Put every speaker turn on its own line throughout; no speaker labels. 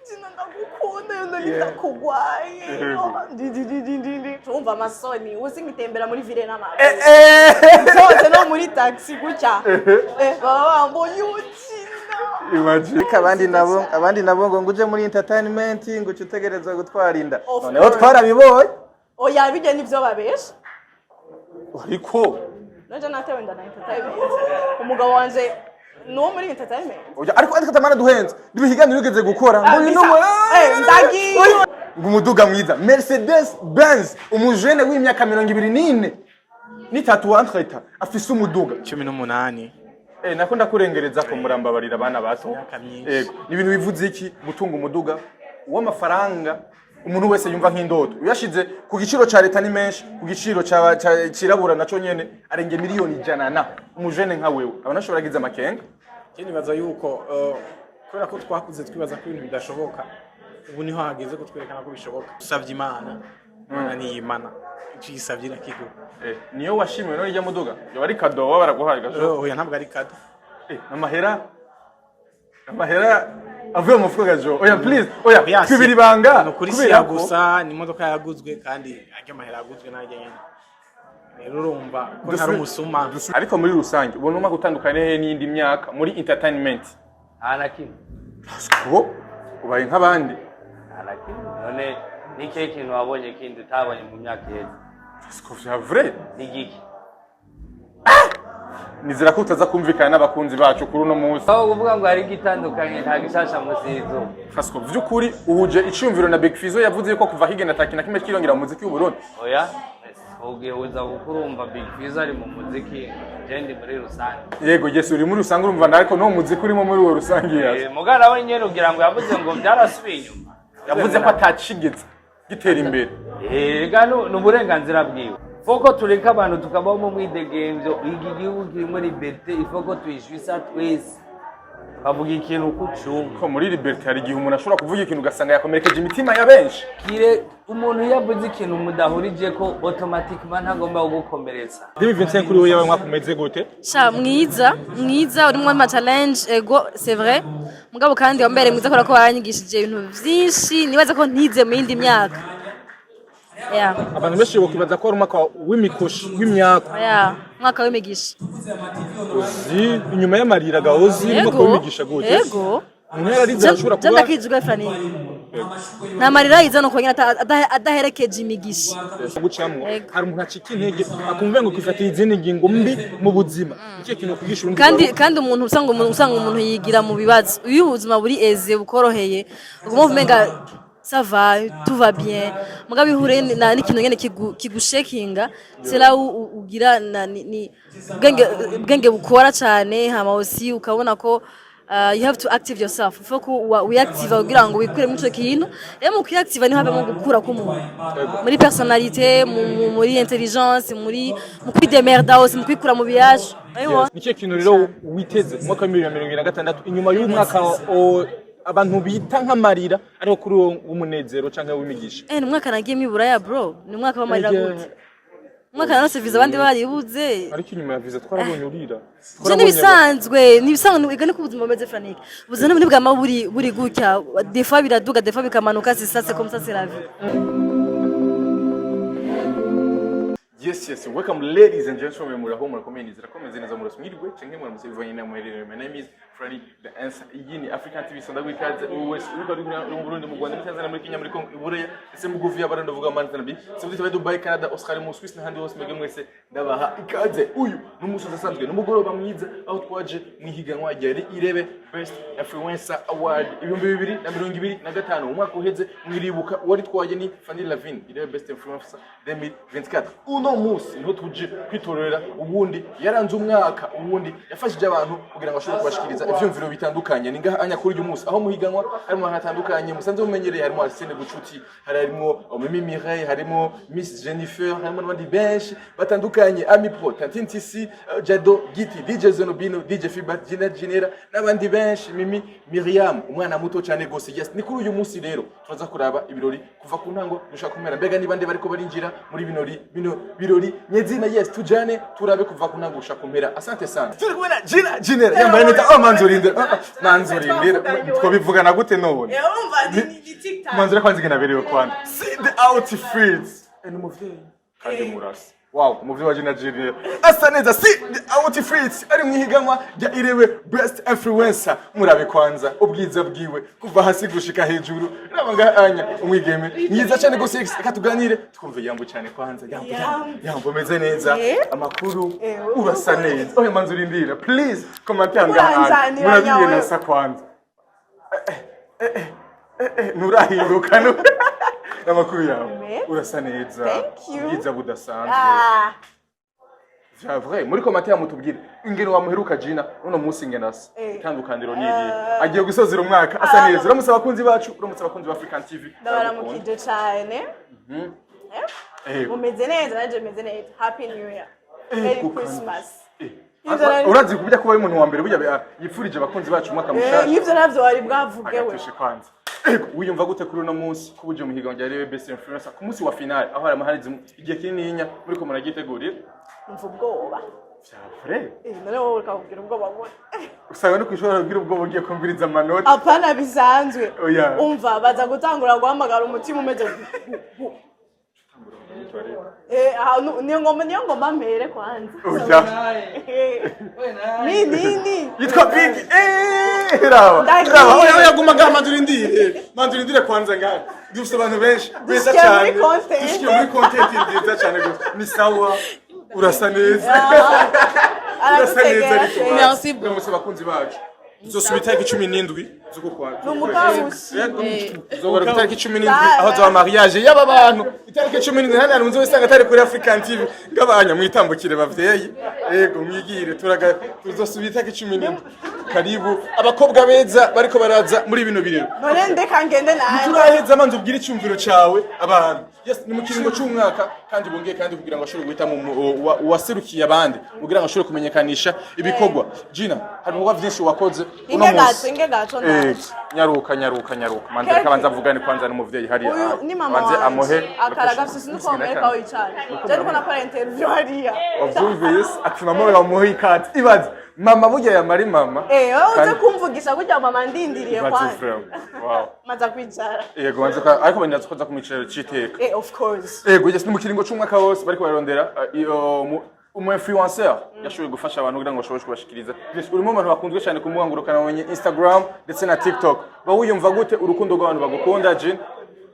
Jina ndagukunda yonda ndakugwaye tumva amasoni usingitembera muri ville n'amazi sote no muri taxi guca baba mbonye ukina
imagine abandi nabo ngo nguje muri entertainment ngo utegerezwa gutwara inda noneho twarabiboye
oya bijye nivyo babesha
ariko
naje natewe inda na entertainment umugabo wanje no muri entertainment
ariko tamana duhenze ndibihiganiro ugeze gukora muri no
ndagi
ngumuduga mwiza Mercedes Benz umujene w'imyaka 24 ni tatu entreta afise umuduga
18
nakunda kurengereza ko murambabarira abana bato yego ni ibintu bivuze iki gutunga umuduga w'amafaranga umuntu wese yumva nk'indoto uyashize ku giciro ca leta ni menshi ku giciro ca cirabura naco nyene arenge miliyoni 100 umujene nka wewe abanashobora giza makenga
cyane baza yuko kubera ko twakuze twibaza ko ibintu bidashoboka ubu niho hageze ko twerekana ko bishoboka usavye imana ni imana cisavye nakigo
niyo washimwe no rya muduga yo ari kado wa baraguhaye gasho
oya ntabwo ari kado
amahera avuye mu fuka gajo oya please oya kwibiri banga
kubera gusa ni imodoka yaguzwe kandi ajya amahera yaguzwe najye nyene rero urumva ko ntari umusuma
ariko muri rusange ubona uma gutandukanye n'indi myaka muri entertainment
anakimwe
ko ubaye nk'abandi
anakimwe none ni kintu wabonye kindi utabonye mu myaka yeze
siko vya vrai
ni giki
nizera ko utaza kumvikana n'abakunzi bacu kuri uno munsi
aho kuvuga ngo hari gitandukanye nta gishasha musizo
fasiko vy'ukuri uhuje icumviro na Big Fizzo yavuze ko kuva higena taki na kimwe kirongera muziki w'Uburundi
oya ugiye uza gukurumva Big Fizzo ari mu muziki jendi muri rusange
yego Yesu uri muri rusange urumva nariko no muziki urimo muri wo rusange yaje
mugara we nyene ugira ngo yavuze ngo byarasubiye inyuma
yavuze ko atacigeze gitera imbere
gano n'uburenganzira bwiwe foko tureka abantu tukabaho mu mwidegemvyo iki gihugu kirimo liberté ifoko tuyishwisa twese bavuga ikintu kucunga
ko muri liberté hari gihe umuntu ashobora kuvuga ikintu ugasanga yakomerekeje imitima ya benshi
kire umuntu yavuze ikintu mudahurije ko automatiquement ntagomba gukomeretsa
2025 kuri wewe mwakomeze gute
sha mwiza urimo ama challenge ego c'est vrai mugabo kandi wambere mwiza ko baranyigishije ibintu byinshi nibaza ko ntize mu yindi myaka
abantu benshi bokibaza ko ari umwaka w'imikoshi w'imyaka
mwaka w'imigisha
uzi inyuma y'amarira gahozi umwaka w'imigisha gute
yego
umuntu yararize ashobora kuba
ndakijwe frani nta marira yiza no kongera adaherekeje imigisha
gucamwo hari umuntu acika intege akumva ngo kwifatira izindi ngingo mbi mu buzima icyo kintu kugisha urundi
kandi umuntu usanga umuntu yigira mu bibazo uyu ubuzima buri eze bukoroheye ugomba kumenga ça va, tout va bien. Mugabe hure na n'ikintu nyene kigushekinga c'est là où ugira ni bwenge bukora cyane hama aussi ukabona ko you have to active yourself. Faut ko wiactive kugira ngo wikure mu cyo kintu. Mu kwiactive ni habe mu gukura ko umuntu. Muri personnalité, muri intelligence, mu kwidemerda aussi mu kwikura mu biyaje.
Aiwa. Ni cyo kintu rero witeze mu mwaka wa 2026 inyuma y'umwaka abantu bita nk'amarira ariko kuri umunezero canke w'imigisha
ni mwaka nagiye mibura ya bro ni mwaka w'amarira gute mwaka nose viza abandi baribuze
ariko inyuma ya viza twarabonye urira
je nibisanzwe igane ku buzima bumeze franike buzana muri bwa buri gutya des fois biraduga des fois bikamanuka c'est ça c'est comme ça c'est la vie.
Yes, welcome ladies and gentlemen, muraho komeze neza murasumwirwe canke muramusivanye na muherere. My name is Freddy the answer. Iyi ni African TV sonda gwikaze wese uriko mu Burundi mu Rwanda Tanzania muri Kenya muri Congo Ibureya ese mugufi y'abarando vuga manzi nabi sebudi tabe Dubai Canada Australia mu Swiss n'ahandi hose mwege mwese ndabaha ikaze uyu n'umusozi asanzwe n'umugoroba mwiza aho twaje mwihiganwa ryari irebe Best Influencer Award 2025 umwaka uheze mwiribuka wari twaje ni Fanny Lavin irebe Best Influencer 2024 uno musi niho tuje kwitorera ubundi yaranze umwaka ubundi yafashije abantu kugira ngo ashobore kubashikiriza ivyumviro bitandukanye ninga anya kuri uyu musi aho muhiganwa harimo hatandukanye musanze mumenyereye harimo Arsene Bucuti harimo Mimi Mireille harimo Miss Jennifer harimo n'abandi benshi batandukanye Ami Pro Tantine TC Jado Giti DJ Zenobino DJ Fiba Gina Ginera n'abandi benshi Mimi Miriam umwana muto cyane gose yes ni kuri uyu musi rero turaza kuraba ibirori kuva ku ntango dushaka kumera mbega ni bande bariko barinjira muri bino birori nyezina yes tujane turabe kuva ku ntango dushaka kumera asante sana turi kubona Gina Ginera yambaye neta manzurinde twabivugana gute none
urumva ni TikTok
manzura kwanza ginaberewe kwanza see the outfits and umuvyeyi kandi murasi wow umuvyeyi wa Nigeria asa neza see the outfits ari mwihiganwa rya irewe best influencer murabe kwanza ubwiza bwiwe kuva hasi gushika hejuru nabanga anya umwigeme myiza cyane gose reka tuganire twumve yambo cyane kwanza yambo meze neza amakuru urasa neza oya manzurindira please commentaire ngahantu murabiye nasa kwanza nurahinduka n'amakuru yawe urasa neza ubwiza budasanzwe vrai muri commentaire mutubwire ingene wamuheruka Gina uno munsi ngenasa itandukaniro niri agiye gusozera umwaka asa neza uramutse abakunzi bacu uramutse abakunzi ba African TV
ndabaramukije cyane mumeze neza naje meze neza happy new year merry christmas
urazi kubijya kuba umuntu wa mbere burya yipfurije abakunzi bacu umwaka mushasha
nivyo navyo wari bwavugewe
kwanza wiyumva gute kuri uno munsi kubuje muhiga ngo yarebe best influencer ku munsi wa finale aho hari amaharizi igihe kinininya muri ko muragitegurira
mva ubwoba
vyavre
none wowe ukabwira ubwoba bwo
usanga no kwishora kubwira ubwoba ugiye kumviriza amanota
apana bisanzwe umva baza gutangura guhamagara umutima umeze niyo ngoma mpere kwanza nini
yitwa big raba oya gumaga mandurindire kwanza ngaho dufite abantu benshi beza cyane dushyikiye muri content nziza cyane ni sawa urasa neza urasa neza ariko merci beaucoup abakunzi bacu zosubita itariki 17 zuko kwa
n'umukabusi
zogora itariki 17 aho za mariage y'aba bantu itariki 17 hano nunze wesanga tari kuri African TV ngabanya mwitambukire bavyeyi yego mwigire tuzosubita itariki 17 karibu abakobwa beza bariko baraza muri bino birero
none ndeka ngende naye
turaheza manzi ubwira icyumviro cyawe abantu yes ni mu kiringo cy'umwaka kandi bongeye kandi kugira ngo ashobore guhita mu waserukiye abandi kugira ngo ashobore kumenyekanisha ibikorwa Gina hari ubwa byinshi wakoze
uno munsi ingegato
nyaruka manzi kabanza avugane kwanza n'umuvyeyi hari banze amohe
akaraga sisi nuko Amerika wicana je nuko nakora interview hariya
obvious atima mo yamuhe ikati ibaze mama burya yamari mama
uze kumvugisha burya mama ndindiriye kwanza
wow
maza kwicara
yego banze ariko benda tsoza kumicero citeka
of course
yego yes ni mu kiringo cy'umwaka wose bariko barondera umu influencer yashoboye gufasha abantu kugira ngo bashobore kubashikiriza urimo abantu bakunzwe cyane ku mbuga ngurukanabumenyi Instagram ndetse na TikTok bawuyumva gute urukundo rw'abantu bagukunda Gina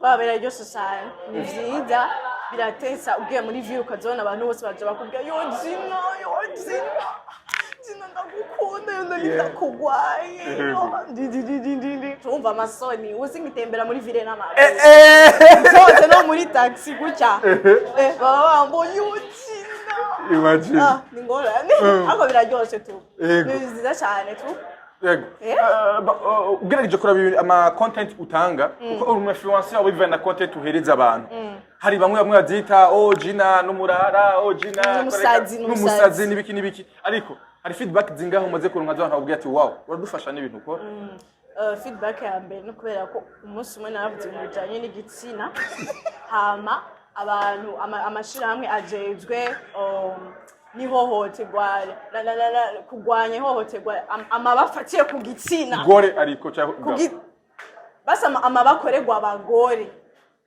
babera ryo cyane ni vyiza biratesa ugiye muri view ukazona abantu bose baje bakubwira yo Gina ndagukunda yo ndakugwaye tumva amasoni usingitembera muri ville n'amazi zose no muri taxi gucya baba bambonye
imagine
ni ngorane ako biraryoshe tu biziza cyane tu
yego ugerageje kuraba ama content utanga kuko uri influencer wiva na content uhereza abantu hari bamwe bazita Gina n'umurara Gina n'umusazi n'ibiki ariko hari feedback zingaho umaze kuronka abantu babwiye ati wow uradufasha n'ibintu ukora
feedback ya mbere no kubera ko umunsi umwe naravuze mu bijanye n'igitsina hama abantu amashira hamwe ajejwe nihohoterwa kugwanya ihohoterwa amabafatiye ku gitsina
gore ariko
basa amabakorerwa abagore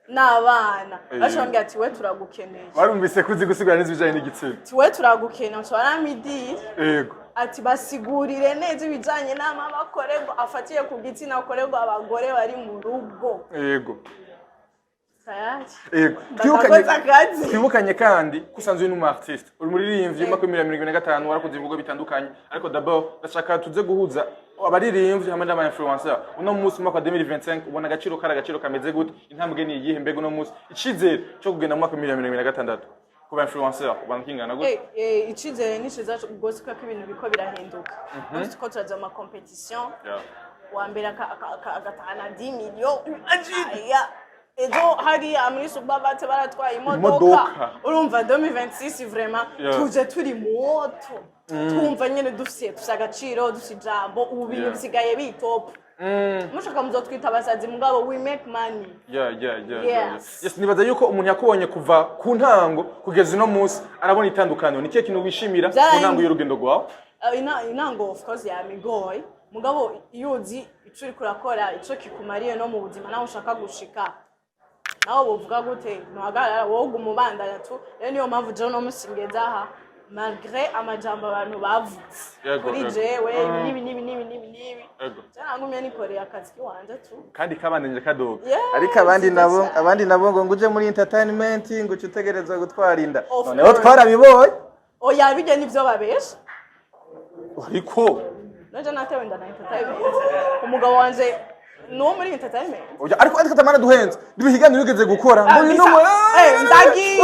n'abana bashambye ati we turagukeneye
barumvise kuzi gusigura n'izibijanye n'igitsina
we turagukeneye ushobora midi
yego
ati basigurire neza ibijanye n'amabakorerwa afatiye ku gitsina akorerwa abagore bari mu rugo
yego
yego
twibukanye kandi kusanzwe n'umu artiste uri muririmbyi mu 2025 warakoze ibigo bitandukanye ariko d'abord ndashaka tuze guhuza abaririmbyi hamwe n'aba influencer uno munsi mu 2025 ubona agaciro kameze gute intambwe ni iyihe mbego uno munsi icizere cyo kugenda mu 2026 kuba influencer ubana kingana gute
icizere nishiza gose ko ibintu biko birahinduka ko turaza mu competition wa mbere agatana 10 millions ejo hari muri subabate baratwaye imodoka urumva 2026 vraiment tuje turi moto twumva nyene dufise agaciro dufise jambo ubu bintu bisigaye bitop mushaka muzotwita abasazi mugabo we make money
yes nibaza yuko umuntu yakubonye kuva ku ntango kugeza no munsi arabona itandukaniro ni kiye kintu wishimira ku ntango y'urugendo rwawe
intango of course yamigoye
mugabo iyo uzi ico uri kurakora ico kikumariye no mu buzima nawe ushaka gushika nawe bovuga gute ntuhagarara wowe uguma ubandanya tu rero niyo mpamvu jewe no musingeza aha malgré amajambo abantu bavutse kuri jewe nibi cyangwa nikoreye akazi kiwanje tu
kandi kabandanye kadoga
ariko abandi nabo ngo nguje muri entertainment ngo utegereza gutwara inda noneho twarabibonye
oya bijye nivyo babesha
ariko
naje natewe inda na entertainment umugabo wanje no muri entertainment
oya ariko tamana duhenze duhiganira ugeze gukora ngo uyu no
ndagi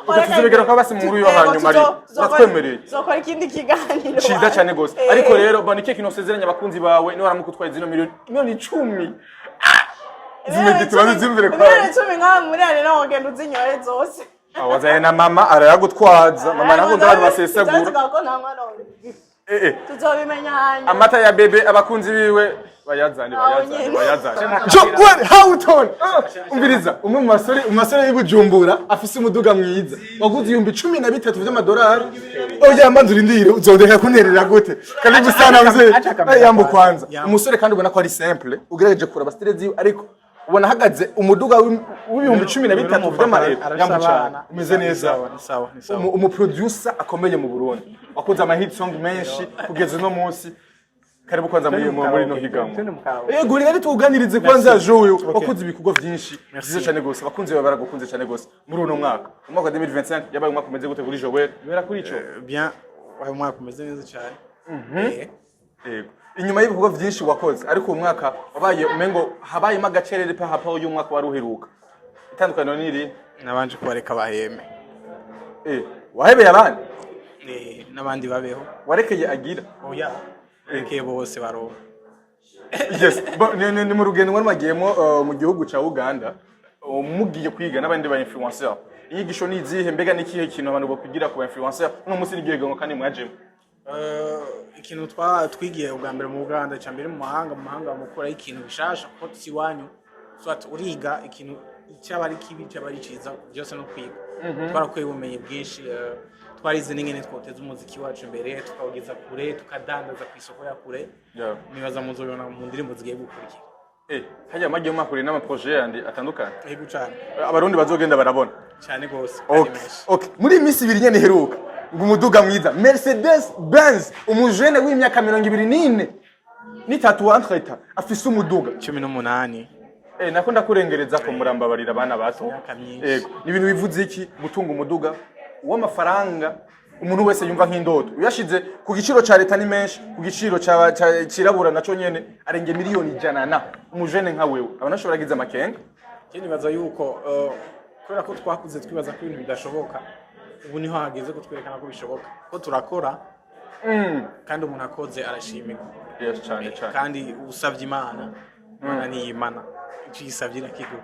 tuzobegera ko basi mu yo hanyuma ari natwemereye
zokora ikindi kiganiro
ciza cyane gose ariko rero bonike kino sezeranya abakunzi bawe ni waramuka utwaye zino miliyoni 10 zimegitwa zimvire kwa
miliyoni 10 nka muri ari no ngenda uzinyoye zose
awazaye na mama arayagutwaza mama nako ndabari basesagura
tuzobimenya hanyuma
amata ya bebe abakunzi biwe bayazane Joel Houghton umviriza umwe mu masore y'Ibujumbura afise umuduga mwiza waguze 13 by'amadolari oya mbanza urindire uzodeka kunerera gute karibu sana mzee yambo kwanza umusore kandi ubona ko ari simple ugerageje kura bastirezi ariko ubona hagaze umuduga w'ibihumbi 13 by'amarero yamucana umeze neza umu producer akomeye mu Burundi wakoze ama hit song menshi kugeza no munsi karibu kwanza muri no higanwa yego rero tuganirize kwanza Joel wakoze ibikorwa byinshi byiza cyane gose bakunze baragukunze cyane gose muri uno mwaka umwaka 2025 yabaye umwaka umeze gute kuri Joel bera kuri ico
bien wabaye umwaka umeze neza cyane
yego inyuma y'ibikorwa byinshi wakoze ariko uwo mwaka wabaye umengo habayemo agacerere pa hapa uyu mwaka wari uheruka itandukano niri
nabanje kubareka baheme
wahebeye abandi
n'abandi babeho
warekeye agira
oya rekeye bose baroba
yes ni mu rugendo mwari magiyemo mu gihugu ca Uganda mugiye kwiga n'abandi ba influencer inyigisho ni izihe mbega n'ikihe kintu abantu bakwigira ku ba influencer no musi n'igihe kandi mwajemo
ikintu twigiye ubwa mbere mu Uganda cyambere mu mahanga bamukora ikintu bishasha ko siwanyu swat uriga ikintu cyabari kibi cyabari ciza byose no kwiga twarakuye ubumenyi bwinshi twarize n'ingene twoteza umuziki wacu imbere tukawugeza kure tukadandaza ku isoko ya kure nibaza muzobona mu ndirimbo zigiye gukurikira
hajya magiye makure n'ama projet yandi atandukanye
yego cyane
abarundi bazogenda barabona
cyane gose
okay muri imisi ibiri nyene heruka ngo umuduga mwiza Mercedes Benz umujene w'imyaka 24 ni tatu entreta afise umuduga
18
nakunda kurengereza ko murambabarira abana bato yego ni ibintu bivuze iki gutunga umuduga w'amafaranga umuntu wese yumva nk'indoto uyashize ku giciro ca leta ni menshi ku giciro cirabura naco nyene arenge miliyoni 100 umujene nka wewe abana ashobora giza makenga
cyane baza yuko kubera ko twakuze twibaza ko ibintu bidashoboka ubu niho hageze ko twerekana ko bishoboka ko turakora kandi umuntu akoze arashimirwa
yes cyane
kandi usavye Imana niyimana icyo gisavye nakigo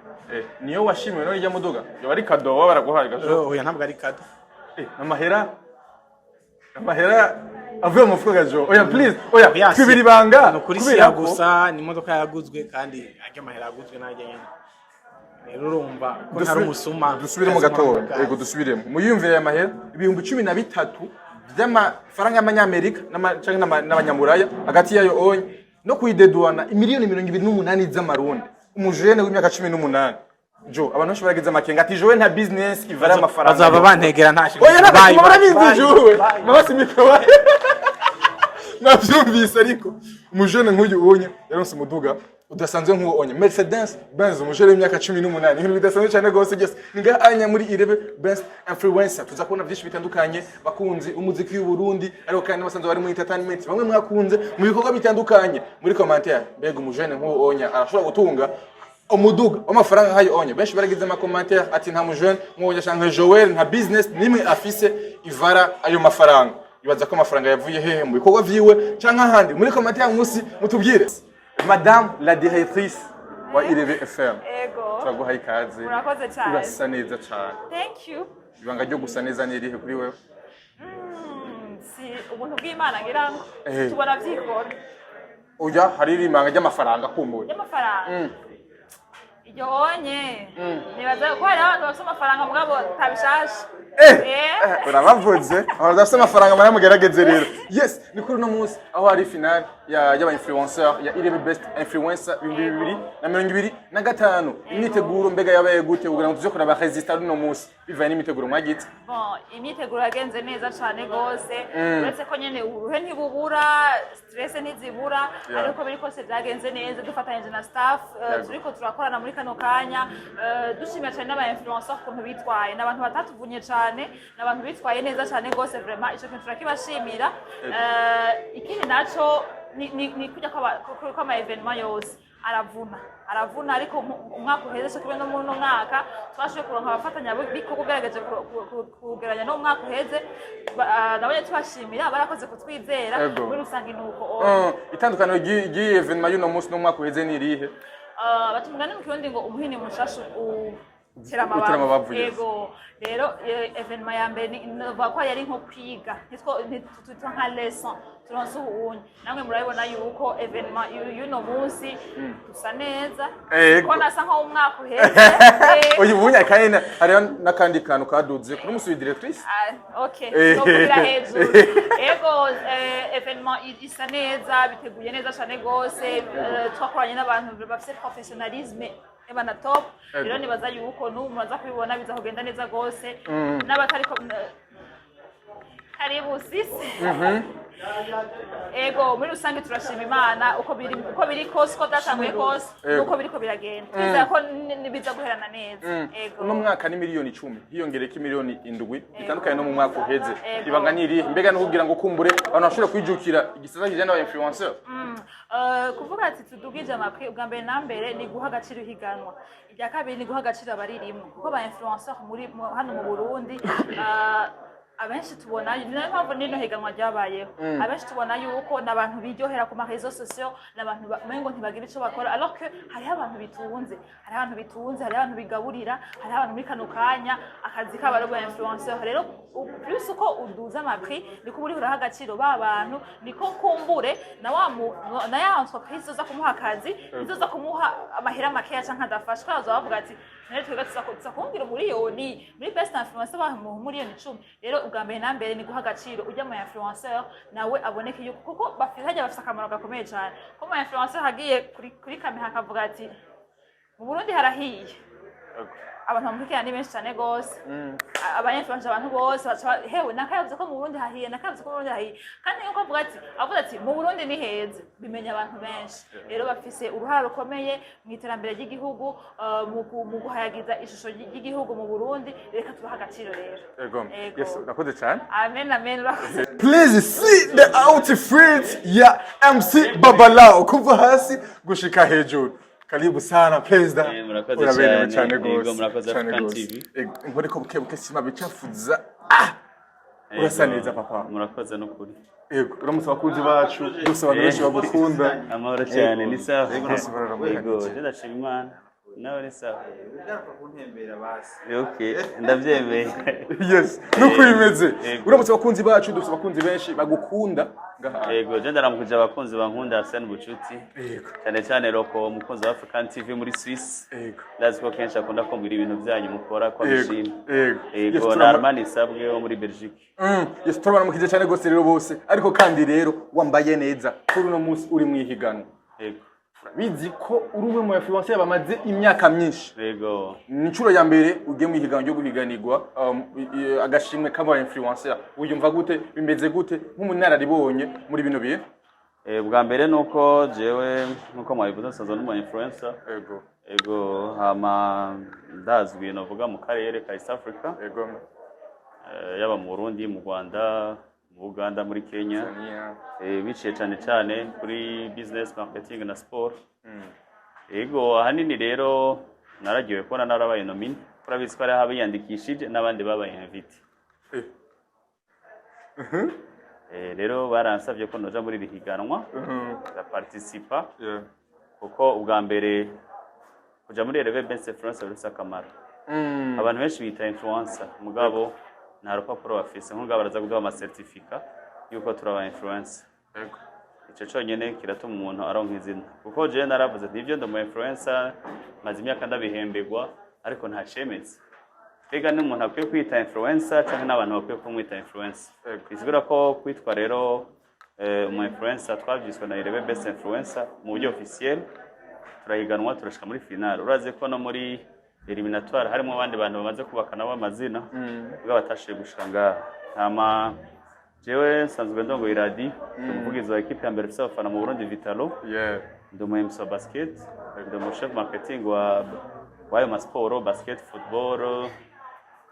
niyo washimiwe no ijya muduga yo ari kado wa baraguhaye gajo
oya ntabwo ari kado
amahera avuye mu mufuka gajo oya please oya kwibiri banga
kubera gusa ni imodoka yaguzwe kandi ajya amahera yaguzwe najye nyene rero urumva ko ntari umusuma
dusubire mu gatondo yego dusubiremo muyumvire ya mahera ibihumbi 13 by'amafaranga y'amanyamerika n'abanyamuraya hagati yayo onye no kuideduana miliyoni 28 z'amarundi umujene w'imyaka 18 Jo abantu bashobora giza makenga ati Joel nta business ivara amafaranga
bazaba bantegera ntashye
oya ntabwo murabizi Joel mabasi mikro navyumvise ariko umujene nk'uyu ubonye yaronse umuduga udasanzwe nk'uwo onye Mercedes Benz umujene w'imyaka 18 ibintu bidasanzwe cyane gose gese ninga anya muri irebe best influencer tuzakubona byinshi bitandukanye bakunzi umuziki w'u Burundi ariko kandi basanzwe bari mu entertainment bamwe mwakunze mu bikorwa bitandukanye muri commentaire mbega umujene nk'uwo onye arashobora gutunga umuduga w'amafaranga hayo onye benshi baragize ama commentaire ati nta mujene nk'uwo cyangwa Joel nta business nimwe afise ivara ayo mafaranga ibaza ko amafaranga yavuye hehe mu bikorwa vyiwe cyangwa ahandi muri commentaire musi mutubwire Madame la directrice wa IRV FM.
Ego.
Turaguhaye ikaze.
Murakoze cyane.
Urasa neza cyane.
Thank you.
Ibanga ryo gusa neza ni irihe kuri wewe?
Si ubuntu bw'Imana ngira ngo tubona byikora.
Oya hari ibanga ry'amafaranga kumbuye.
Y'amafaranga. Iryo onye. Nibaza ko hari abantu bafite amafaranga mugabo tabishasha.
urabavuze abantu bafite amafaranga baramugerageze rero. Yes, ni kuri uno munsi aho hari final y'aba influencer ya Irebe Best Influencer 2025. Imyiteguro mbega yabaye gute kugira ngo tuze kuraba resistant uno munsi bivaye n'imiteguro mwagitse?
Bon, imyiteguro yagenze neza cyane gose. Uretse ko nyene uruhe ntibubura, stress ntizibura, ariko biri kose byagenze neza dufatanyije na staff, turiko turakorana muri kano kanya, dushimira cyane n'aba influencer kuntu bitwaye, n'abantu batatuvunye cyane, n'abantu bitwaye neza cyane gose vraiment ico kintu turakibashimira. Ikindi naco ni kujya kwa ama evenement yose aravuna ariko umwaka uheze cyo kubenda mu mwaka twashoboye kuronka abafatanya biko kugaragaje kugeranya no umwaka uheze nabonye tubashimira barakoze kutwizera muri rusange nuko
itandukaniro ry'iyi evenement y'uno munsi no mwaka uheze ni rihe?
Batumugana mu kirundi ngo umuhini mushashu teramabavu. Yego rero evenement ya mbere nova ko yari nko kwiga nitwo nka lesson turonse ubunye namwe murabibona yuko evenement y'uno munsi dusa neza ko nasa nko umwaka uheze
uyu bunye kandi hariyo nakandi kantu kaduze kuri musubi directrice.
Okay no kubira hejuru. Yego evenement isa neza biteguye neza cyane gose twakoranye n'abantu bafite professionalisme ebana top rero nibaza yuko n'umuntu aza kubibona biza kugenda neza gose n'abatari karibu sisi. Ego muri rusange turashima Imana uko biri kose ko datanguye kose uko biriko biragenda biza ko nibiza guherana neza. Ego
uno mwaka ni miliyoni 10 hiyongereka miliyoni 7 bitandukanye no mu mwaka uheze ibanga niri mbega no kugira ngo kumbure abantu bashobora kwijukira igisata kijana n'aba influencer.
Kuvuga ati tudugije amapri ubwa mbere na mbere ni guha agaciro higanwa, irya kabiri ni guha agaciro abaririmo kuko ba influencer muri hano mu Burundi abenshi tubona niyo mpamvu nino higanwa ryabayeho abenshi tubona yuko nabantu biryohera ku ma réseaux sociaux nabantu mengo ntibagira ico bakora alors que hari abantu bitunze hari abantu bigaburira hari abantu muri kano kanya akazi k'abaro ba influencer rero plus uko uduza amapri niko uri huraha agaciro ba bantu niko kumbure na ya entreprise zo kumuha akazi izoza kumuha amahera makeya canke adafashwe azobavuga ati nere twega tuzakumbira umuriyoni muri best influencer bamuha umuriyoni 10 rero ubwa mbere na mbere ni guha agaciro ujya mu influencer nawe aboneke yuko kuko bafite akamaro gakomeye cyane ko mu influencer hagiye kuri kamera akavuga ati mu Burundi harahiye abantu bamurikira ni benshi cyane gose abanyainfluencer abantu bose hewe nakayavuze ko mu Burundi hahiye nakayavuze ko mu Burundi hahiye kandi yuko avuga ati mu Burundi ni heza bimenya abantu benshi rero bafise uruhara rukomeye mu iterambere ry'igihugu mu guhayagiza ishusho ry'igihugu mu Burundi reka tubaha agaciro rero.
Yes nakoze cyane.
Amen urakoze.
Please see the outfit ya MC Babalao kuva hasi gushika hejuru. Karibu sana Perezida.
Murakoze cyane gose. Murakoze African TV.
Nkore ko buke sima bicafuza. Urasa neza papa.
Murakoze no kuri.
Yego uramutse abakunzi bacu gusa abantu benshi bagukunda.
Amahoro cyane ni sawa.
Yego
ndashima Imana. Nawe ni sawa.
Ndashaka kuntembera basi.
Okay ndabyemeye.
Yes nuko bimeze. Uramutse abakunzi bacu dufite abakunzi benshi bagukunda.
Yego je ndaramukuje abakunzi bankunda Arsene Bucuti. Yego cyane cyane roko umukunzi wa African TV muri Swiss. Yego ndazi ko kenshi akunda kumbira ibintu byanyu mukora kwa bishima. Yego na Armani Sabwe wo muri Belgique.
Yes turabana mukije cyane gose rero bose ariko kandi rero wambaye neza kuri uno munsi uri mwihiganwa.
Yego
bizi ko urumwe mu influencer bamaze imyaka myinshi.
Yego
incuro ya mbere ugiye mwihiganwa ryo guhiganirwa agashimwe k'aba influencer uyumva gute bimeze gute nk'umunararibonye muri bino bihe?
Bwa mbere nuko jewe nuko mwabivuze nsanzwe n'umu influencer. Yego hama ndazwi novuga mu karere ka East Africa.
Yego
yaba mu Burundi mu Rwanda mu Uganda muri Kenya biciye cyane kuri business marketing na sport. Yego ahanini rero naragiwe kubona narabaye nomine kurabizi ko ari habiyandikishije n'abandi babaye invite. Rero baransavye ko noja muri rihiganwa za participa kuko ubwa mbere kuja muri Irebe Best Influencer bifise akamaro. Abantu benshi bita influencer mugabo nta rupapuro bafise nk'ubwo baraza kuduha ama certificate yuko turaba influencer.
Yego
ico cyonyene kiratuma umuntu aronka izina kuko je naravuze nivyo ndo mu influencer maze imyaka ndabihembegwa ariko nta cemetse mbega n'umuntu akwiye kwita influencer cyangwa n'abantu bakwiye kumwita influencer. Bisigura ko kwitwa rero umu influencer twabyiswe na Irebe Best Influencer mu buryo officiel, turahiganwa turashika muri finale. Uraze ko no muri eliminatoire harimo abandi bantu bamaze kubakana b'amazina bwa batashiye gushanga ntama jewe nsanzwe ndongo iradi umuvugizi wa equipe ya mbere y'abafana mu Burundi Vitalo, ndo mu MC basket, ndo mu chef marketing wa wayo masport basket football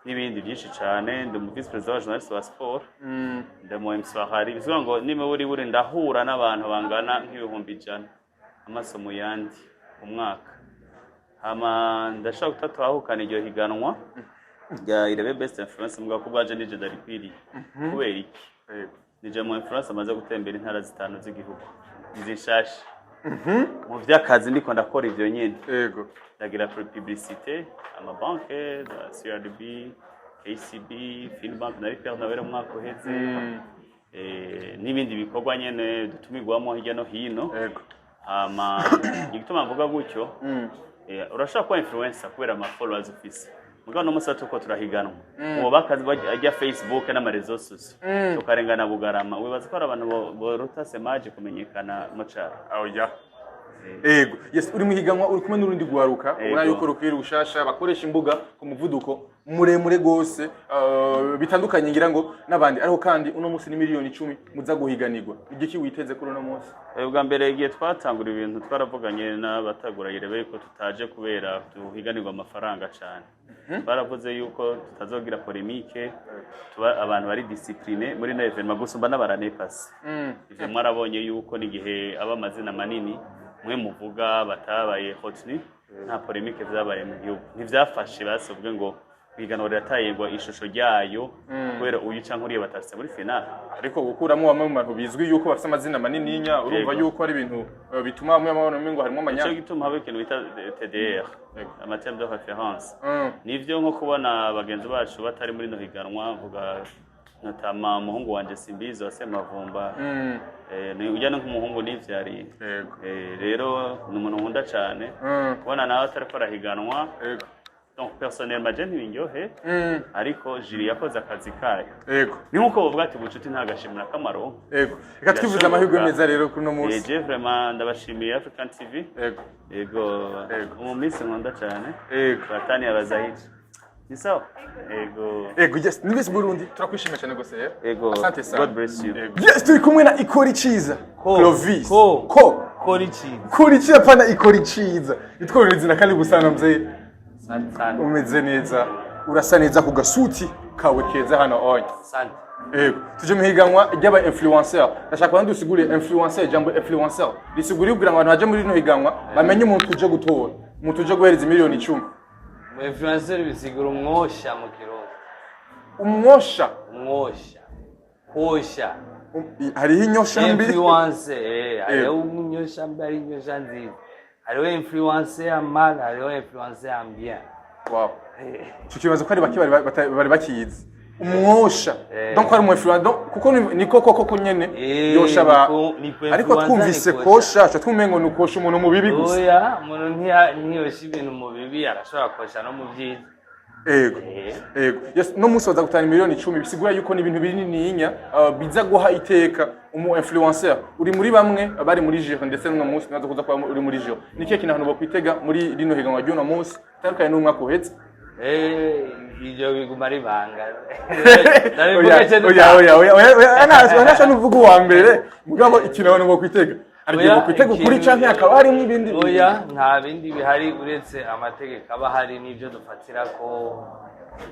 n'ibindi byinshi cyane, ndo mu vice president wa journalist wa sport, ndo mu MC hari bivuga ngo nime buri ndahura n'abantu bangana nk'ibihumbi 100 amasomo yandi umwaka. Hama ndashaka gutatwahukana iryo higanwa ya Irebe Best Influencer mbwa ko baje nije ndarikwiriye. Kubera iki? Nije mu influencer amaze gutembera intara zitanu z'igihugu izishashe. Mu vy'akazi ndiko ndakora ivyo nyene. Yego. Ndagira publicité amabanke za CRDB, KCB, Finbank na Repair na wera mwaka uheze. N'ibindi bikorwa nyene dutumigwamo hirya no hino. Yego. Hama igituma mvuga gutyo urashaka kuba influencer kubera ama followers ufise. Mugano musatu ko turahiganwa. Uwo bakazi bajya Facebook n'amarezo sociaux. Tukarengana bugarama. Wibaza ko abantu boruta semaje kumenyekana mu cyaro.
Aho ya. Ego. Yes, uri muhiganwa uri kumwe n'urundi guharuka. Ubona yuko rukwira ushasha bakoresha imbuga ku muvuduko muremure gose bitandukanye ngira ngo nabandi ariko kandi uno munsi ni miliyoni 10 muza guhiganirwa. Igiki witeze kuri uno munsi?
Ubwa mbere igihe twatangura ibintu twaravuganye n'abatagura Irebe ko tutaje kubera tuhiganirwa amafaranga cyane. Baravuze yuko tutazogira polemique, tuba abantu bari discipline muri na evenement gusumba n'abaranepasi. Ivyo mwarabonye yuko nigihe aba amazina manini mwe muvuga batabaye hotni nta polemique zabaye mu gihugu. Ntivyafashe basubwe ngo biganwa riratayegwa ishusho ryayo kubera uyu canke uriye batarse muri finale.
Ariko gukuramo bamwe mu bantu bizwi yuko bafite amazina manini nya urumva yuko ari ibintu bituma bamwe amabona mengo harimo amanyanga.
Cyo gituma habe ikintu bita TDR, amaterme de référence. Nivyo nko kubona abagenzi bacu batari muri no higanwa mvuga natama muhungu wanje Simbizo Asemavumba ujyana nk'umuhungu n'ivyari. Rero ni umuntu nkunda cyane kubona nawe atari ko arahiganwa. Donc personnellement je ntibinyohe ariko jiri yakoze akazi kayo. Yego. Ni nkuko bavuga ati bucuti ntagashimira kamaro.
Yego. Reka twivuze amahirwe meza rero kuri no munsi.
Je vraiment ndabashimiye African TV. Yego. Yego. Mu minsi nkunda cyane. Yego. Batani abazahije. Ni sawa? Yego.
Yego, yes. Ni Miss Burundi turakwishimira cyane gose.
Yego.
Asante sana.
God bless you.
Yes, turi kumwe na Ikori Ciza. Clovis.
Kori Ciza.
Kori Ciza pana Ikori Ciza. Nitworera izina kandi gusana mzee.
Sante.
Umeze neza. Urasa neza ku gasuti kawe keza hano onye.
Sante.
Yego. Tuje muhiganwa ry'aba influencer. Ndashaka kwandi usigure influencer jambo influencer. Risigure ubwira abantu baje muri no higanwa bamenye umuntu uje gutora. Umuntu uje guhereza miliyoni 10.
Mu influencer bisigura umwosha mu kirundi.
Umwosha.
Kosha.
Hariho inyosha mbi.
Influencer hariho umunyosha mbi ari inyosha nziza. Hariho influencer mal, hariho influencer bien.
Wow. Tukibaza ko ari baki bari bakiyizi. Umwosha. Donc ari mu influencer donc kuko ni koko nyene yosha ba. Ariko twumvise kosha, twumengo ni ukosha umuntu mu bibi gusa.
Oya, umuntu ntiyosha ibintu mu bibi arashobora kosha no mu byiza.
Ego. Yes, no musoza gutana miliyoni 10 bisigura yuko ni ibintu binini yinya biza guha iteka umu influencer uri muri bamwe bari muri jiro ndetse no munsi nazo kuza kwa uri muri jiro. Niki kintu abantu bakwitega muri rino higanwa ry'uno munsi tarikaye n'umwaka uhetse.
Ivyo biguma ari banga.
Anasha nuvuga wa mbere mugabo ikintu abantu bakwitega. Ariko kwitega kuri canke akaba hari n'ibindi.
Oya, nta bindi bihari uretse amategeko aba hari n'ivyo dufatira ko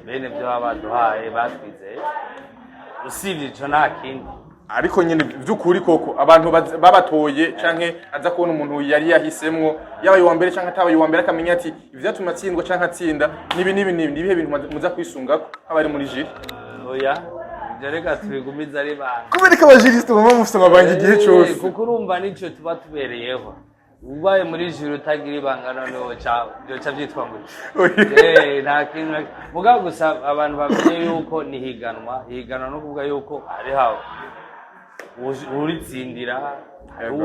bene byo abaduhaye batwizeye. Usibye ico nta kindi.
Ariko nyene by'ukuri koko abantu babatoye canke aza kubona umuntu yari yahisemwo yabaye wa mbere canke atabaye wa mbere akamenya ati ivyatuma atsindwa canke atsinda nibi nibihe bintu muza kwisungako abari muri jiri.
Oya, reka tubigumiza ari banga.
Kubereka abajiriste baba mufite amabanga igihe cyose.
Kuko urumva nico tuba tubereyeho. Ubaye muri jiri utagira ibanga noneho byoca byitwa ngo. Nta kintu muga gusa abantu bamenye yuko ni higanwa no kuvuga yuko ari hawo uritsindira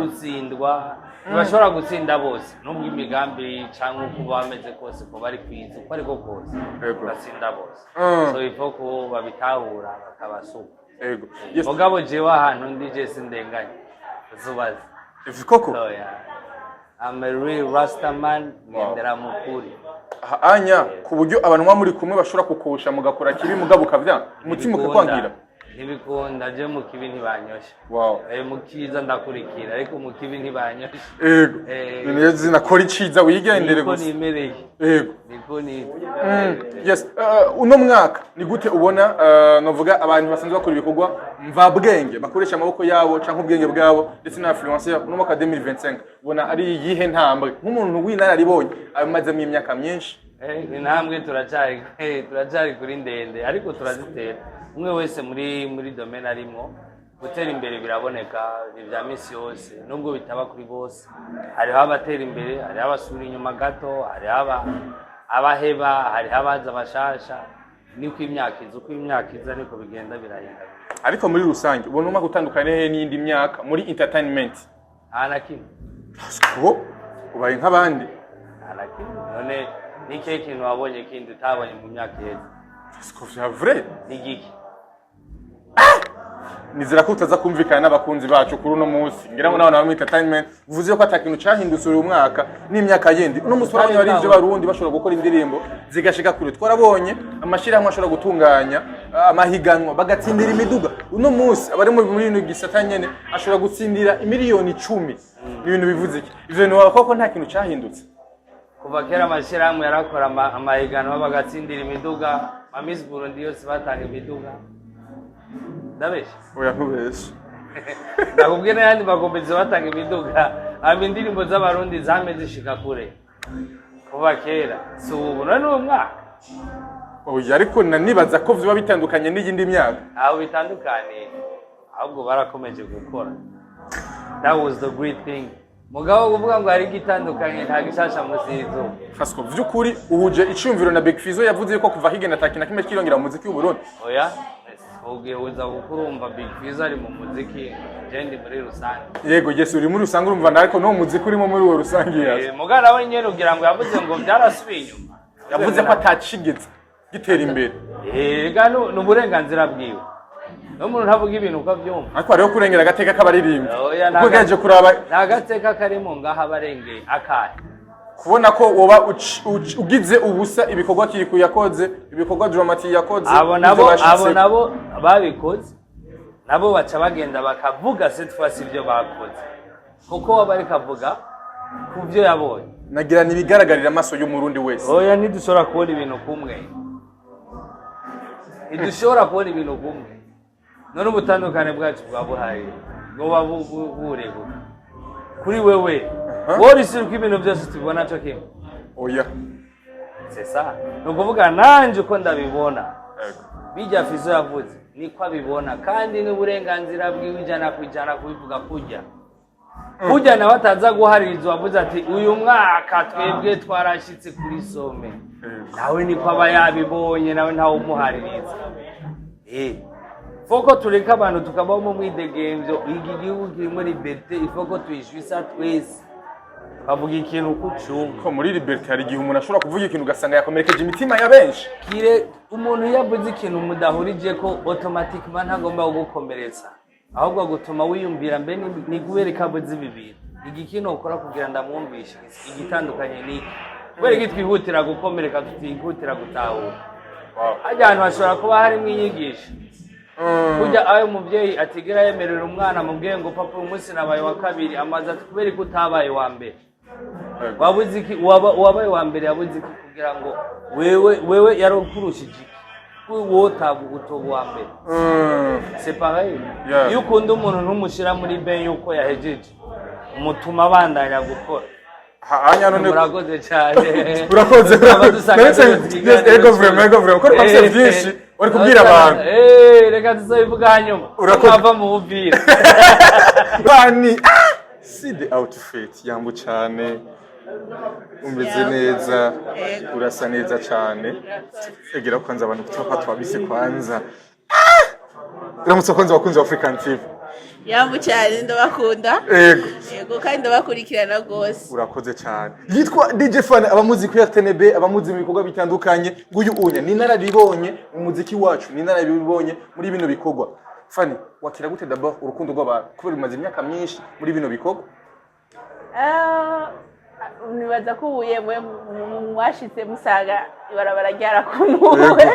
utsindwa ntibashobora gutsinda bose nubwo imigambi cyangwa uko bameze kose ko bari kwiza uko ariko kose batsinda bose so ifo ko babitahura bakabasuka mugabo jewe ahantu ndi je sindenganye uzubaza
koko
I'm a real Rastaman ngendera mukuri
anya ku buryo abantu muri kumwe bashobora kukusha mugakora kibi mugabo ukavya umutima ukakwangira
ntibikunda je mu kibi ntibanyosha mu kiza ndakurikira ariko mu kibi ntibanyosha
yego neza nakora iciza wigendere
gusa niko nimereye
yego
niko ni
yes uno mwaka ni gute ubona novuga abantu basanzwe bakora ibikorwa mvabwenge bakoresha amaboko yabo canke ubwenge bwabo ndetse na influencer uno mwaka 2025 ubona ari yihe ntambwe nk'umuntu w'inararibonye amaze mu imyaka myinshi
intambwe turacari kuri ndende ariko turazitera umwe wese muri domaine arimo gutera imbere biraboneka ibya misi yose nubwo bitaba kuri bose hariho abatera imbere hariho abasubira inyuma gato hariho abaheba hariho abaza bashasha niko imyaka iza niko bigenda birahinda
ariko muri rusange ubona umwaka utandukanye n'indi myaka muri entertainment
ana kimwe
ubaye nk'abandi
ana kimwe none niki kintu wabonye kindi utabonye mu myaka yeze
c'est vrai
nigiki
nizera ko utaza kumvikana n'abakunzi bacu kuri uno munsi ngira ngo nawe muri entertainment uvuze ko atakintu cyahindutse uyu mwaka n'imyaka yindi uno munsi warabonye ari ivyo barundi bashobora gukora indirimbo zigashika kure twarabonye amashirahamwe ashobora gutunganya amahiganwa bagatsindira imiduga uno munsi abari muri ino gisata nyene ashobora gutsindira imiliyoni 10 ibintu bivuze iki ivyo bintu koko nta kintu cyahindutse
kuva kera amashirahamwe yarakora amahiganwa bagatsindira imiduga Miss Burundi yose batanga imiduga ndabesha
oya ntubesha
ndakubwiye n'ayandi makompetizo batanga imiduga hama indirimbo z'abarundi zameze zishika kure kuva kera si ubu none uwo mwaka
oya ariko nanibaza ko vyoba bitandukanye n'iyindi myaka
aho bitandukanye ahubwo barakomeje gukora that was the great thing mugabo kuvuga ngo hari igitandukanye nta gishasha musizo
Fasco vy'ukuri uhuje icumviro na Big Fizzo yavuze ko kuva higena takina kimwe kirongera muziki w'Uburundi
oya ugiye uza gukurumva Big Fizzo ari mu muziki jendi muri rusange
yego Yesu uri muri rusange urumva nariko no muziki urimo muri uwo rusange yaje
mugara we nyene ugira ngo yavuze ngo byarasubiye inyuma
yavuze ko atacigeze gitera imbere
gano n'uburenganzira bwiwe n'umuntu ntavuga ibintu uko avyumva
ariko hariho kurengera agateka k'abaririmbi kuko gaje kuraba
nta gateka karimo ngaho abarengeye akahe
kubona ko woba ugize ubusa ibikorwa kiri kuyakoze ibikorwa Dramati yakoze
abo nabo babikoze nabo baca bagenda bakavuga cette fois ibyo bakoze kuko wabari kavuga kuvyo yabonye
nagira nibigaragarira amaso y'umurundi wese
oya ntidushobora kubona ibintu kumwe ntidushobora kubona ibintu kumwe none ubutandukane bwacu bwa buhari bwoba burego kuri wewe wowe isiruka ibintu byose tubibona cyo kimwe
oya
c'est ça no kuvuga nanje uko ndabibona bijya Fizzo yavuze niko abibona kandi n'uburenganzira bwiwe ijana kwijana kubivuga kujya nawe ataza guhaririza wavuze ati uyu mwaka twebwe twarashitse kuri some nawe niko aba yabibonye nawe ntawe umuhaririza foko tureka abantu tukabaho mu mwidegemvyo iki gihugu kirimo liberté ifoko tuyishwisa twese bavuga ikintu kucumva
ko muri liberté hari igihe umuntu ashobora kuvuga ikintu ugasanga yakomerekeje imitima ya benshi
kire umuntu yavuze ikintu mudahurije ko automatiquement ntagomba gukomeretsa ahubwo gutuma wiyumvira mbe ni gubereka abuze bibiri igikino ukora kugira ndamwumvishe igitandukanye ni kubera igitwihutira gukomereka tutihutira gutahura hajya ahantu hashobora kuba harimo inyigisho kujya ayo muvyeyi atigera yemerera umwana mubwiye ngo papa umunsi nabaye wa kabiri amaze ati kubera ko utabaye wa mbere wabuze iki wabaye wa mbere yabuze iki kugira ngo wewe yarokurushije wowe utoba wa mbere c'est pareil iyo ukunda umuntu ntumushira muri ben yuko yahejeje umutuma abandanya gukora
hanya none
murakoze cyane
urakoze ego vraiment ko twafite byinshi uri kubwira abantu
reka tuzobivuga hanyuma ukava mu bubira
bani see the outfit yambu cyane umeze neza urasa neza cyane egera kwanza abantu kutoka twabise kwanza uramutse kwanza wakunze African TV
Yambu cyane ndabakunda.
Yego.
Yego kandi ndabakurikirana rwose.
Urakoze cyane. Yitwa DJ Fan abamuzi kuri RTNB abamuzi mu bikorwa bitandukanye nguyu unya ni narabibonye mu muziki wacu ni narabibonye muri bino bikorwa. Fani wakira gute d'abord urukundo rw'abantu kubera umaze imyaka myinshi muri bino bikorwa?
Nibaza ko ubuye mwashitse musaga ibarabara ryarakunuwe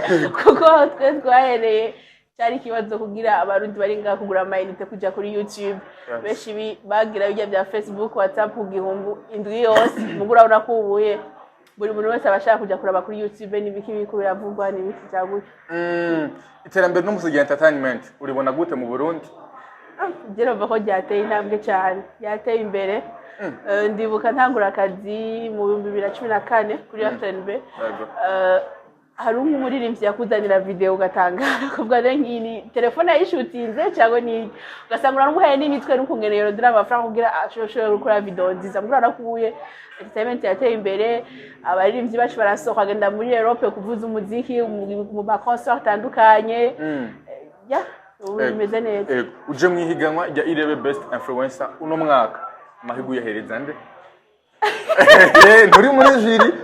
kuko twe twahereye cyari kibazo kugira abarundi bari ngaha kugura amayinite kuja kuri YouTube benshi bagira bijya bya Facebook WhatsApp kugihumbu indwi yose mugura urakubuye buri muntu wese abashaka kuja kuraba kuri YouTube nibiki biko biravugwa nibiki cyagutse
iterambere no musugira entertainment uribona gute mu Burundi?
Jero bako ryateye intambwe cyane yateye imbere ndibuka ntangura akazi mu 2014 kuri RTNB hari umuririmbyi yakuzanira video ugatangara kubwa nk'ini telefone yishutinze cyangwa ni ugasanga uramuhaye n'imitwe n'ukungenero dira amafaranga kugira ashobore gukora video nziza muri arakubuye entertainment yateye imbere abaririmbyi bacu barasohoka agenda muri Europe kuvuza umuziki mu ma concert atandukanye bimeze neza
uje mwihiganwa rya irebe best influencer uno mwaka amahigo yahereza nde nturi muri jiri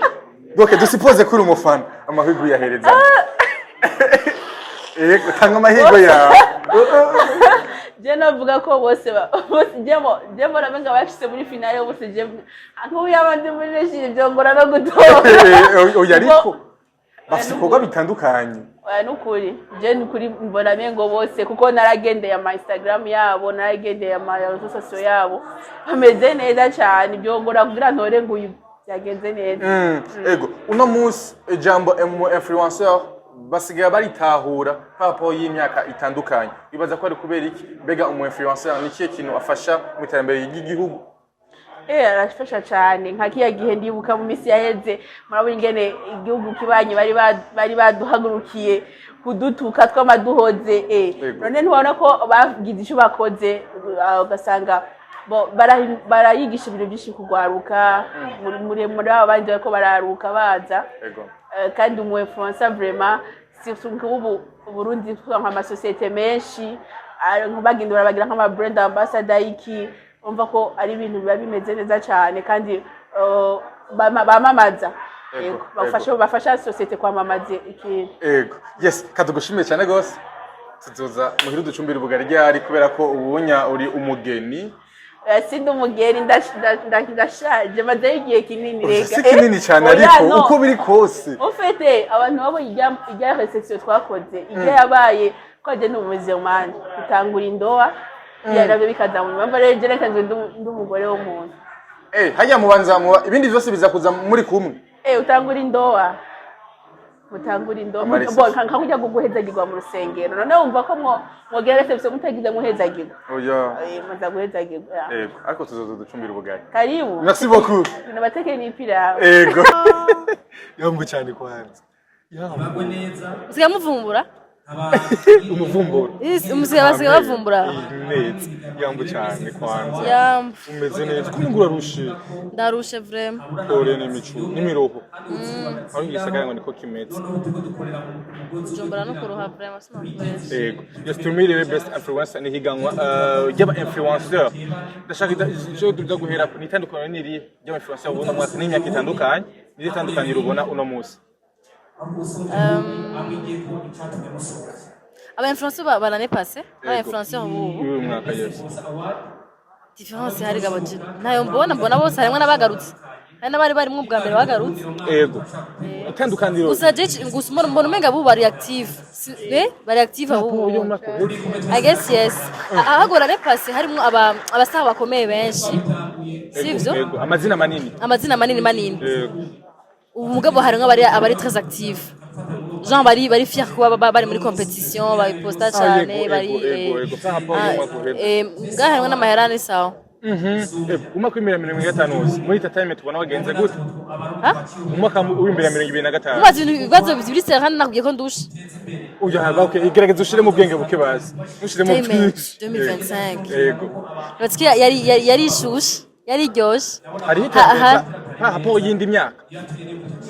doke dusipoze kuri umufana amahigo yahereza tanga amahigo yawe
je navuga ko bose jemo namenga bashyize muri finale bose je nkubu yabandi muri jiri byongora no gutora
oya ariko bafite ibikorwa bitandukanye
nukuri je nukuri mbona mengo bose kuko naragendeye ama Instagram yabo naragendeye ama réseaux sociaux yabo bameze neza cyane byongora kugira ntore nguyu byagenze neza
ego uno munsi ijambo influencer basigaye baritahura papo y'imyaka itandukanye bibaza ko ari kubera iki mbega influencer ni kiye kintu afasha mu iterambere ry'igihugu?
Arafasha cyane nka kiya gihe ndibuka mu misi yaheze murabona ingene igihugu kibanye bari baduhagurukiye kudutuka twamaduhoze none ntubona ko bagize icyo bakoze ugasanga barayigisha ibintu byinshi kugwaruka muri abandi ko bararuka baza kandi umu influencer vraiment surtout ubu Burundi nk'ama societe menshi bagindura bagira nk'ama brand ambassador iki umva ko ari ibintu biba bimeze neza cyane kandi bamamaza bafasha societe kwamamaza ikintu
yes kadugushimiye cyane gose tuzoza muhiru ducumbira ubugari ryari kubera ko ubunya uri umugeni
sindi umugeni ndashaje maze igihe kinini rega
si kinini cyane ariko uko biri kose
ufite abantu babo ijya reception twakoze ijya yabaye kwaje n'umuze umanje utangura indoa yarabye bikaza mu mpamvu rero je nakanze ndumugore wo muntu
hajya mubanza mu ibindi byose bizakuza muri kumwe
utangura indoa bon kanka kujya guhezagirwa mu rusengero none wumva ko mwogera reception mutagize muhezagirwa
oya
maza guhezagirwa
ariko tuzoza ducumbira ubugari
karibu
merci beaucoup
nabateke n'ipira
yego yombu cyane kwanza
yambo neza usiga muvumbura
umuvumbura
umusiga basiga bavumbura
neza yambo cyane kwanza
yambo
umeze neza kumugura rushe
ndarushe vraiment
ore n'imicu n'imiroho aho ngisagara ngo niko kimetse
jombara no kuruha vraiment sino
yego yes tumire best influencer ni higanwa y'aba influencer ndashaka icyo tuza guhera ni tandukanye n'iri y'aba influencer ubona mwaka n'imyaka itandukanye ni tandukanye rubona uno munsi
aba influencer l'année passée aba influencer ubu
mwaka yose
différence hari gabaje nayo mbona bose harimo nabagarutse hari nabari bari mu bwa mbere bagarutse
yego itandukaniro
gusa je gusa mbona umenga bu bari active bari active abo I guess yes ahagora l'année passée harimo abasaba bakomeye benshi sivyo
amazina manini
yego umugabo hari nk'abari très active Jean bari fier kuba bari muri competition bari posta cyane bari ngaha n'amaherane sawa
umwaka w'2025 muri tatime tubona wagenze gute umwaka w'2025
umaze ibibazo bibiri serana nakugiye ko ndusha
uya okay igerageza ushire mu bwenge buke bazi ushire mu
2025
yego
batski yari shushe yari ryoshe
hari par rapport y'indi myaka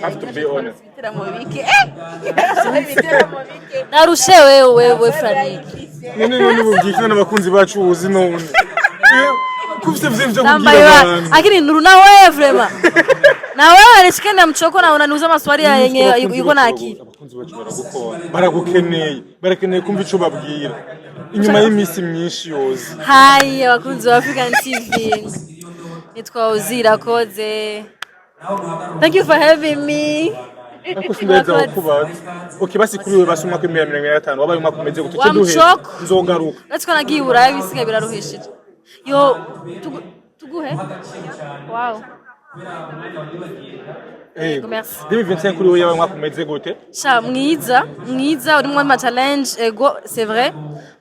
have to be honest
Ibiteramo bike ibiteramo bike
narushe wewe Frank
none bubwikana n'abakunzi bacu uzi none kufite vyimvye
nambaye
kugira
akini nuru na wewe vraiment na wewe nishikenda mchoko na unaniuza maswali ya yenye yuko na akili
abakunzi bacu baragukeneye barakeneye kumva ico babwira inyuma y'imisi myinshi yoze
Hi abakunzi wa African TV nitwa Ozira Koze thank you for having me
Ako sindeza kubaza okay basi kuri we basuma ko 125 wabaye umwaka umeze gute cyo duhe nzogaruka
natwe nagiye Burayi bisigaye biraruhishije yo tuguhe wow merci
2025 kuri we yabaye umwaka umeze gute
sha mwiza uri mu ma challenge ego c'est vrai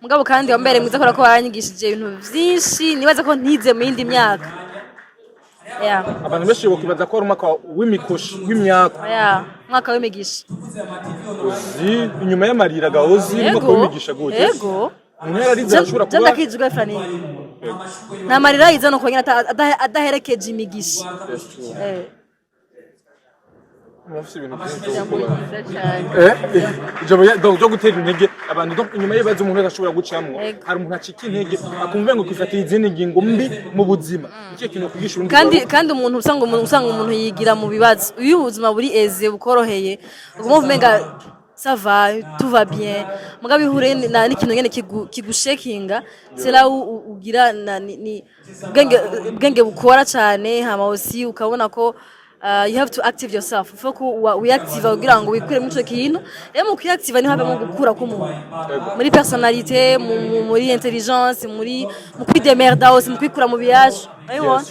mugabo kandi wambere mwiza kora ko baranyigishije ibintu byinshi nibaza ko ntize mu yindi myaka
abantu benshi bokibaza ko ari umwaka w'imikoshi w'imyaka
umwaka w'imigisha
uzi inyuma y'amarira gahozi umwaka w'imigisha gute
ego
umuntu ariza ashobora kuba
janda kijwe Frank na marira yiza no kongera adaherekeje imigisha
Mufisi ibintu byinshi cyo gutera intege abantu donc inyuma y'ibibazo umuntu ashobora gucamwo hari umuntu acika intege akumva ngo kwifatiye izindi ngingo mbi mu buzima icyo kintu kugisha urundi
kandi umuntu usanga umuntu yigira mu bibazo uyu ubuzima buri eze bukoroheye ugomba kumenga ça va tout va bien mugabe ihure n'ikintu nyene kigushekinga c'est là où ugira ni bwenge bukora cyane hama aussi ukabona ko you have to active yourself foko we active kugira ngo wikure mu cyo kintu mu kwiactive ni habe mu gukura ko umuntu muri personnalité muri intelligence mu kwidemerda aussi mu kwikura mu biyaje ayo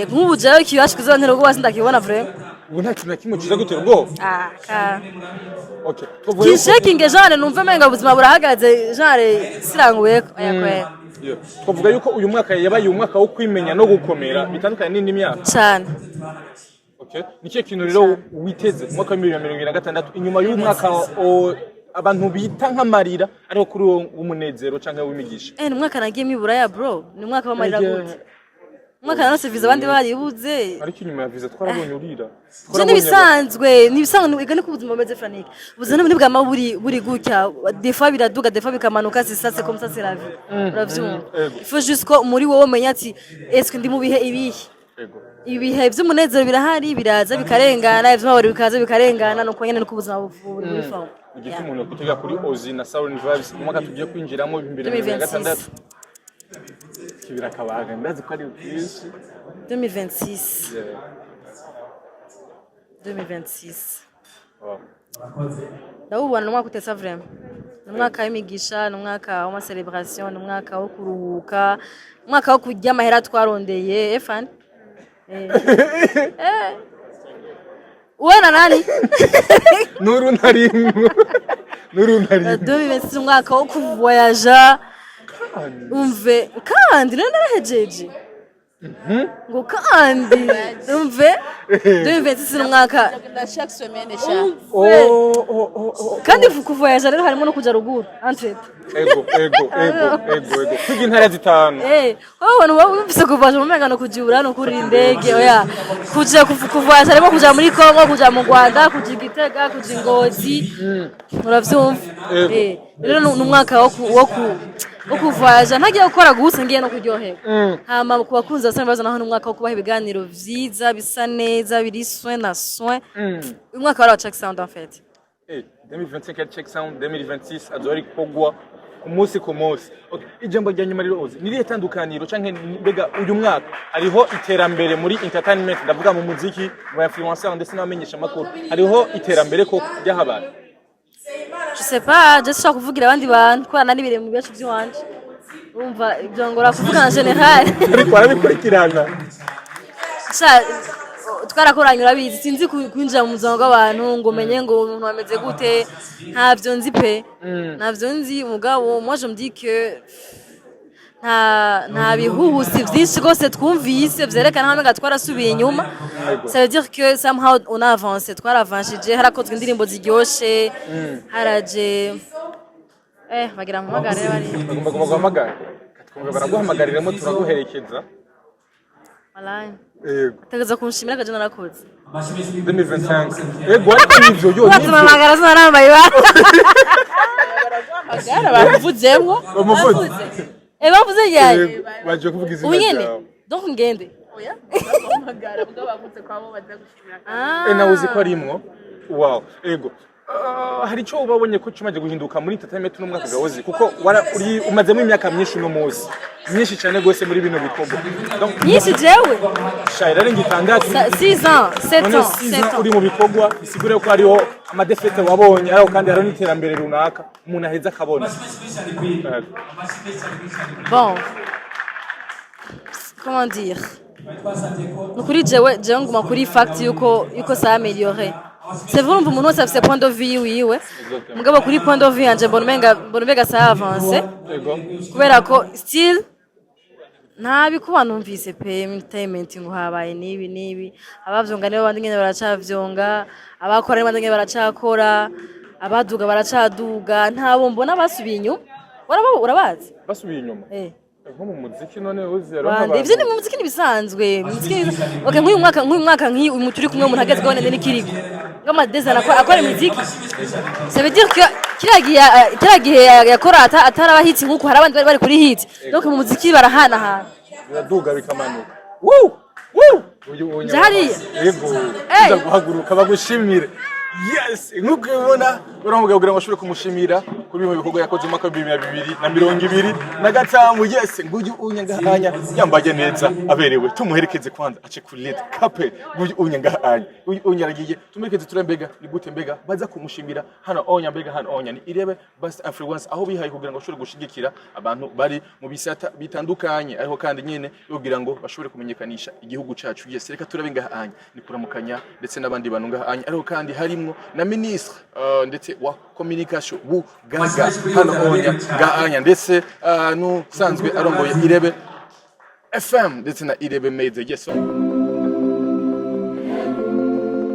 nk'ubu jayo kiyaje kuzontera ubwo wasindakibona vraiment
ubu nta kintu kimwe kiza gutera ubwo okay
kishekinge genre numva menga ubuzima burahagaze genre siranguye ayakwe
twavuga yuko uyu mwaka yabaye umwaka wo kwimenya no gukomera bitandukanye n'indi myaka
cyane
okay nikiye kintu rero witeze umwaka wa 2026 inyuma y'umwaka abantu bita nk'amarira ariko kuri umunezero canke w'imigisha
ni umwaka nagiye mibura bro ni umwaka w'amarira gute umwaka narose visa abandi baribuze
ariko inyuma ya visa twarabonye urira
nibisanzwe igane ku buzima bumeze Frank buzana muri bwa buri gutya des fois biraduga des fois bikamanuka c'est comme ça c'est la vie uravyumva il faut juste ko muri wowe umenya ati est-ce que ndi mu bihe ibihe by'umunezero birahari biraza bikarengana ivy'amabari bikaza bikarengana no kwanyana no kubuzima buri muri fawo
igiti umuntu kutega kuri Ozi na Sound Vibes umwaka tugiye kwinjiramo 2026 kibira kabaga ndazi ko ari ukwishi
2026 ndawubona n'umwaka utesa vraiment n'umwaka w'imigisha n'umwaka w'ama celebration n'umwaka wo kuruhuka umwaka wo kujya amahera twarondeye efan Uwana nani?
Nuru ntarimwe.
2026 umwaka wo kuvoyaja. Umve kandi narahejeje. Ngo kandi umve 2026 umwaka
chaque semaine sha.
Kandi kuvoyaja rero harimo no kuja ruguru entre
ego kwiga intara zitanu
wowe wumvise kuvaje mu mengano kujura no kuri indege oya kuja kuvaje harimo kuja muri Kongo kuja mu Rwanda kuja Gitega kuja Ngozi uravyumva rero n'umwaka wo kuvaje ntagiye gukora gusa ngiye no kuryohera hama ku bakunzi basanga baza naho n'umwaka wo kubaha ibiganiro vyiza bisa neza biri soin na soin umwaka wa Check Sound en fait
2025 Check Sound 2026 azori kogwa ku munsi ijambo rya nyuma rero Ozi niriye tandukaniro canke mbega uyu mwaka hariho iterambere muri entertainment ndavuga mu muziki mu influencer ndetse n'abamenyesha makuru hariho iterambere ko ryahabaye
je sais pas je sais kuvugira abandi bantu ko nanibire mu bibazo by'wanje urumva ibyo ngora kuvuga en general
ariko arabikurikirana
twarakoranye urabizi sinzi kwinjira mu buzima bw'abantu ngo menye ngo umuntu ameze gute ntavyo nzi pe ntavyo nzi mugabo moi je me dis que nta bihuhusi vyinshi gose twumvise vyerekana hamwe twarasubiye inyuma ça veut dire que somehow on a avancé twaravanshije harakozwe indirimbo ziryoshe haraje bagira mu magare bari
bagomba guhamagara baraguhamagarira turaguherekeza
Alain Tagaza kunshimira akaje narakoze
2025 ego ariko nivyo yo
Batumamagara zinarambaye ba
Magara bavuzemwo.
bamuvuze
bavuze yari
baje kuvuga izina
ubunyene
ryawe
donc ngende
Oya. Magara bwo bavuze ko abo baza gushimira.
nawe uzi ko arimwo wow ego hari icyo ubabonye ko kimaze guhinduka muri entertainment n'umwaka gawozi kuko uri umazemo imyaka myinshi no muzi myinshi cyane gose muri bino bikorwa donc
nyinshi jewe
shaira ari ngitangaza
6 ans 7 ans 7 ans
uri mu bikorwa bisigure ko hariho amadefete wabonye ariko kandi hariho n'iterambere runaka umuntu aheza akabona
bon comment dire nukuri jewe nguma kuri fact yuko ça amélioré c'est vrai umuntu wese afise point de vue wiwe mugabo kuri point de vue yanje mbona ça avance kubera ko still ntabi kuba numvise pe entertainment ngo habaye nibi abavyonga nibo bandi ngene baracavyonga abakora nibo ngene baracakora abaduga baracaduga ntabo mbona basubiye inyuma urabazi
basubiye inyuma nko mu muziki none uzi
Bande ivyo ni mu muziki nibisanzwe okay nk'uyu mwaka nk'uyu turi kumwe umuntu hageze gone n'ikiriko ngama design akora muziki ça veut dire que kiragiye yakora ataraba hits nkuko hari abandi bari kuri hits donc mu muziki barahana
biraduga bikamanuka uyu
jari
yego uza guhaguruka bagushimire yes nkuko ubona uramugagira ngo ashobore kumushimira kuri mu bikorwa yakoze mwaka 2025 yes nguyu unyangahanya yambaye neza aberewe tumuherekeze kwanza ace kuri red cape nguyu unyangahanya uyu unyaragiye tumuherekeze turembega ni gute mbega baza kumushimira hano onya mbega hano onya ni irebe best influence aho bihaye kugira ngo ashobore gushigikira abantu bari mu bisata bitandukanye ariko kandi nyene yogira ngo bashobore kumenyekanisha igihugu cacu yes reka turabe ngahanya ni kuramukanya ndetse n'abandi bantu ngahanya ariko kandi harimo na ministre ndetse wa communication Gaga hano onya ngahanya ndetse n'usanzwe arongoye irebe FM ndetse na irebe made yes